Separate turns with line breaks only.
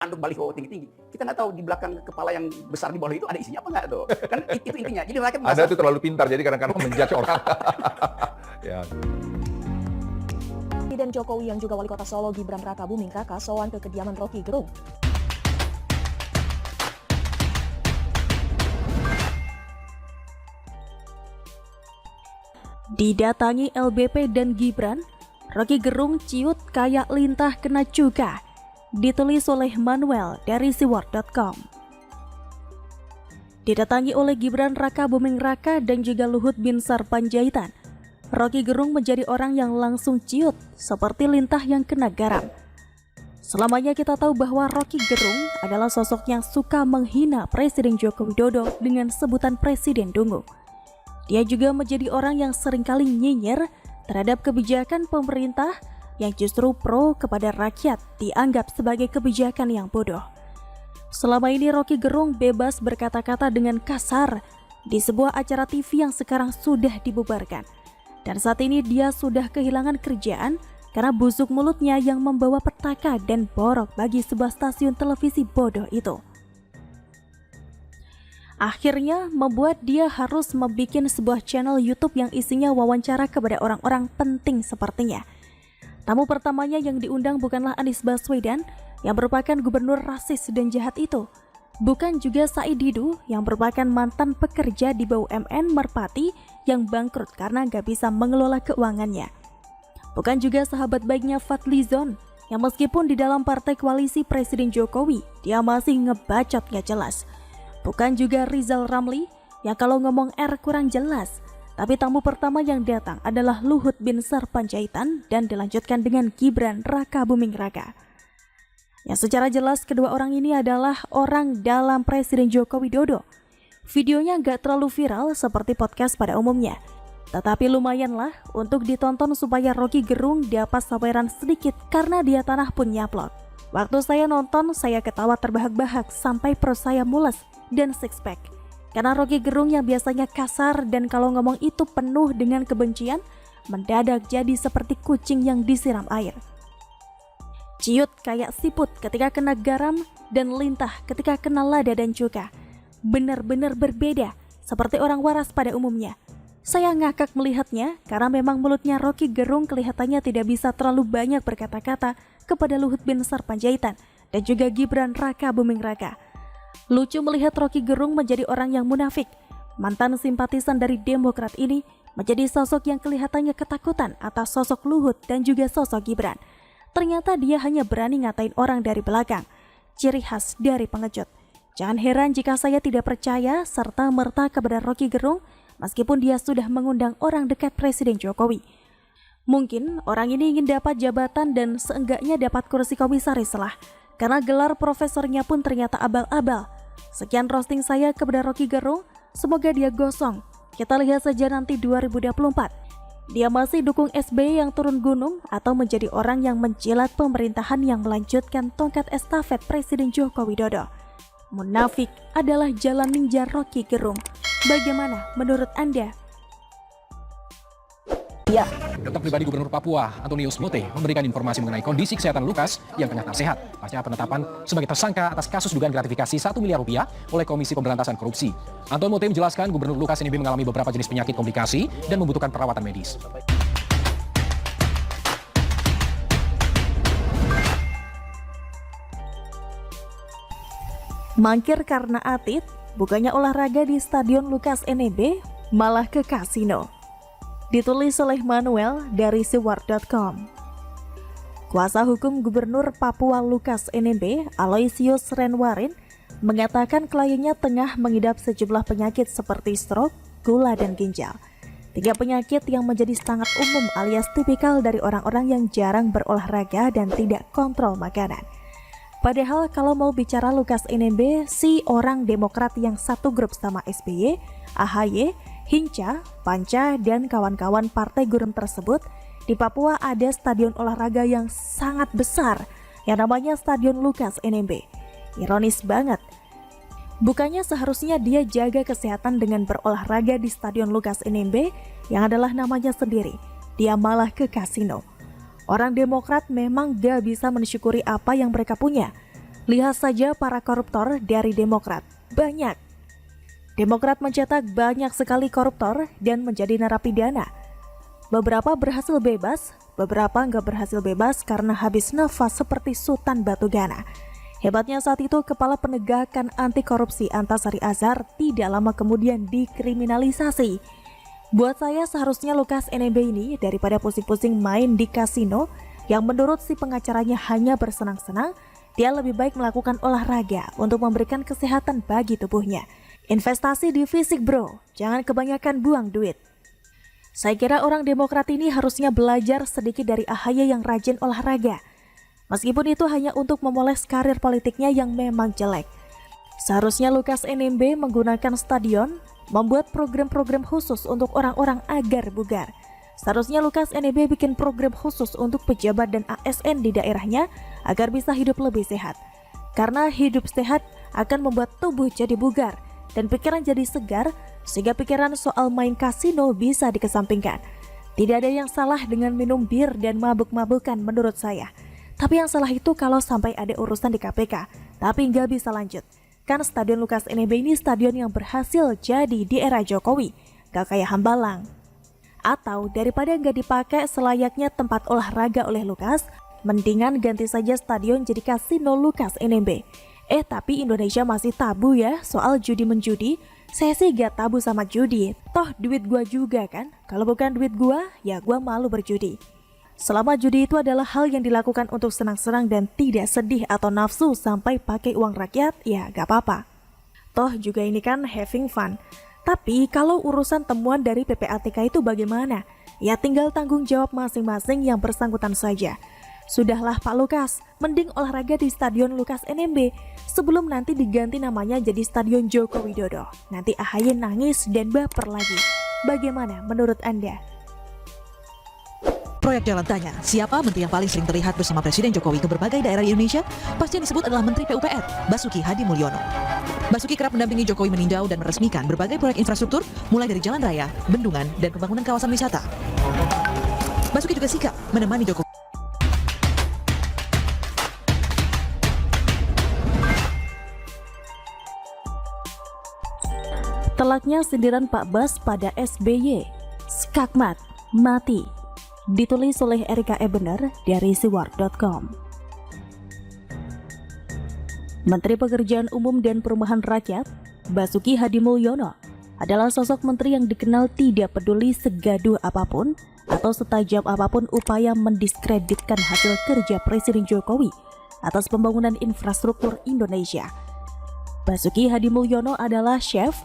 anduk baliho tinggi-tinggi. Kita nggak tahu di belakang kepala yang besar di bawah itu ada isinya apa nggak tuh. Kan itu intinya. Jadi rakyat
Anda
merasa
tuh terlalu pintar, jadi kadang-kadang menjudge orang. Ya.
Presiden Jokowi yang juga Wali Kota Solo Gibran Rakabuming Raka sowan ke kediaman Rocky Gerung. Didatangi LBP dan Gibran, Rocky Gerung ciut kayak lintah kena cuka. Ditulis oleh Manuel dari siwar.com. Didatangi oleh Gibran Rakabuming Raka dan juga Luhut Binsar Panjaitan, Rocky Gerung menjadi orang yang langsung ciut seperti lintah yang kena garam. Selamanya kita tahu bahwa Rocky Gerung adalah sosok yang suka menghina Presiden Joko Widodo dengan sebutan Presiden Dungu. Dia juga menjadi orang yang seringkali nyinyir terhadap kebijakan pemerintah yang justru pro kepada rakyat dianggap sebagai kebijakan yang bodoh. Selama ini Rocky Gerung bebas berkata-kata dengan kasar di sebuah acara TV yang sekarang sudah dibubarkan. Dan saat ini dia sudah kehilangan kerjaan karena busuk mulutnya yang membawa petaka dan borok bagi sebuah stasiun televisi bodoh itu. Akhirnya membuat dia harus membuat sebuah channel YouTube yang isinya wawancara kepada orang-orang penting sepertinya. Tamu pertamanya yang diundang bukanlah Anies Baswedan yang merupakan gubernur rasis dan jahat itu. Bukan juga Said Didu yang merupakan mantan pekerja di BUMN Merpati yang bangkrut karena gak bisa mengelola keuangannya. Bukan juga sahabat baiknya Fadlizon yang meskipun di dalam partai koalisi Presiden Jokowi, dia masih ngebacot gak jelas. Bukan juga Rizal Ramli yang kalau ngomong R kurang jelas. Tapi tamu pertama yang datang adalah Luhut Binsar Panjaitan dan dilanjutkan dengan Gibran Rakabuming Raka. Yang secara jelas kedua orang ini adalah orang dalam Presiden Joko Widodo. Videonya nggak terlalu viral seperti podcast pada umumnya. Tetapi lumayanlah untuk ditonton supaya Rocky Gerung dapat saweran sedikit karena dia tanah pun nyaplok. Waktu saya nonton, saya ketawa terbahak-bahak sampai perut saya mules dan six pack. Karena Rocky Gerung yang biasanya kasar dan kalau ngomong itu penuh dengan kebencian, mendadak jadi seperti kucing yang disiram air. Ciut kayak siput ketika kena garam dan lintah ketika kena lada dan cuka. Benar-benar berbeda, seperti orang waras pada umumnya. Saya ngakak melihatnya karena memang mulutnya Rocky Gerung kelihatannya tidak bisa terlalu banyak berkata-kata kepada Luhut Binsar Panjaitan dan juga Gibran Rakabuming Raka. Lucu melihat Rocky Gerung menjadi orang yang munafik. Mantan simpatisan dari Demokrat ini menjadi sosok yang kelihatannya ketakutan atas sosok Luhut dan juga sosok Gibran. Ternyata dia hanya berani ngatain orang dari belakang. Ciri khas dari pengecut. Jangan heran jika saya tidak percaya serta merta kepada Rocky Gerung meskipun dia sudah mengundang orang dekat Presiden Jokowi. Mungkin orang ini ingin dapat jabatan dan seenggaknya dapat kursi komisaris lah. Karena gelar profesornya pun ternyata abal-abal. Sekian roasting saya kepada Rocky Gerung, semoga dia gosong. Kita lihat saja nanti 2024. Dia masih dukung SBY yang turun gunung atau menjadi orang yang menjilat pemerintahan yang melanjutkan tongkat estafet Presiden Joko Widodo. Munafik adalah jalan ninja Rocky Gerung. Bagaimana menurut Anda?
Ya. Dokter pribadi Gubernur Papua, Antonius Mote, memberikan informasi mengenai kondisi kesehatan Lukas yang ternyata sehat pasca penetapan sebagai tersangka atas kasus dugaan gratifikasi 1 miliar rupiah oleh Komisi Pemberantasan Korupsi. Anton Mote menjelaskan Gubernur Lukas NMB mengalami beberapa jenis penyakit komplikasi dan membutuhkan perawatan medis.
Mangkir karena atlet, bukannya olahraga di Stadion Lukas NMB, malah ke kasino. Ditulis oleh Manuel dari siwar.com. Kuasa hukum Gubernur Papua Lukas NMB, Aloysius Renwarin, mengatakan kliennya tengah mengidap sejumlah penyakit seperti stroke, gula, dan ginjal. 3 penyakit yang menjadi sangat umum alias tipikal dari orang-orang yang jarang berolahraga dan tidak kontrol makanan. Padahal kalau mau bicara Lukas NMB, si orang Demokrat yang satu grup sama SBY, AHY, Hinca, Panca, dan kawan-kawan partai gurem tersebut, di Papua ada stadion olahraga yang sangat besar yang namanya Stadion Lukas NMB. Ironis banget. Bukannya seharusnya dia jaga kesehatan dengan berolahraga di Stadion Lukas NMB yang adalah namanya sendiri. Dia malah ke kasino. Orang Demokrat memang gak bisa mensyukuri apa yang mereka punya. Lihat saja para koruptor dari Demokrat. Banyak. Demokrat mencetak banyak sekali koruptor dan menjadi narapidana. Beberapa berhasil bebas, beberapa nggak berhasil bebas karena habis nafas seperti Sultan Batugana. Hebatnya saat itu Kepala Penegakan Anti Korupsi Antasari Azhar tidak lama kemudian dikriminalisasi. Buat saya seharusnya Lukas NMB ini daripada pusing-pusing main di kasino yang menurut si pengacaranya hanya bersenang-senang, dia lebih baik melakukan olahraga untuk memberikan kesehatan bagi tubuhnya. Investasi di fisik bro, jangan kebanyakan buang duit. Saya kira orang Demokrat ini harusnya belajar sedikit dari AHY yang rajin olahraga. Meskipun itu hanya untuk memoles karir politiknya yang memang jelek. Seharusnya Lukas NMB menggunakan stadion, membuat program-program khusus untuk orang-orang agar bugar. Seharusnya Lukas NMB bikin program khusus untuk pejabat dan ASN di daerahnya agar bisa hidup lebih sehat. Karena hidup sehat akan membuat tubuh jadi bugar dan pikiran jadi segar, sehingga pikiran soal main kasino bisa dikesampingkan. Tidak ada yang salah dengan minum bir dan mabuk-mabukan menurut saya. Tapi yang salah itu kalau sampai ada urusan di KPK, tapi nggak bisa lanjut. Kan Stadion Lukas NMB ini stadion yang berhasil jadi di era Jokowi, gak kayak Hambalang. Atau daripada nggak dipakai selayaknya tempat olahraga oleh Lukas, mendingan ganti saja stadion jadi kasino Lukas NMB. Tapi Indonesia masih tabu ya soal judi-menjudi. Saya sih gak tabu sama judi, toh duit gua juga kan. Kalau bukan duit gua, ya gua malu berjudi. Selama judi itu adalah hal yang dilakukan untuk senang-senang dan tidak sedih atau nafsu sampai pakai uang rakyat, ya gak apa-apa. Toh juga ini kan having fun. Tapi kalau urusan temuan dari PPATK itu bagaimana? Ya tinggal tanggung jawab masing-masing yang bersangkutan saja. Sudahlah Pak Lukas, mending olahraga di Stadion Lukas NMB sebelum nanti diganti namanya jadi Stadion Joko Widodo. Nanti AHY nangis dan baper lagi. Bagaimana menurut Anda?
Proyek Jalan Tanya, siapa menteri yang paling sering terlihat bersama Presiden Jokowi ke berbagai daerah di Indonesia? Pasti yang disebut adalah Menteri PUPR, Basuki Hadi Mulyono. Basuki kerap mendampingi Jokowi meninjau dan meresmikan berbagai proyek infrastruktur, mulai dari jalan raya, bendungan, dan pembangunan kawasan wisata. Basuki juga sikap menemani Jokowi.
Telaknya sindiran Pak Bas pada SBY, skakmat, mati. Ditulis oleh Erika Ebener dari siwar.com. Menteri Pekerjaan Umum dan Perumahan Rakyat, Basuki Hadi Mulyono, adalah sosok menteri yang dikenal tidak peduli segaduh apapun atau setajam apapun upaya mendiskreditkan hasil kerja Presiden Jokowi atas pembangunan infrastruktur Indonesia. Basuki Hadi Mulyono adalah chef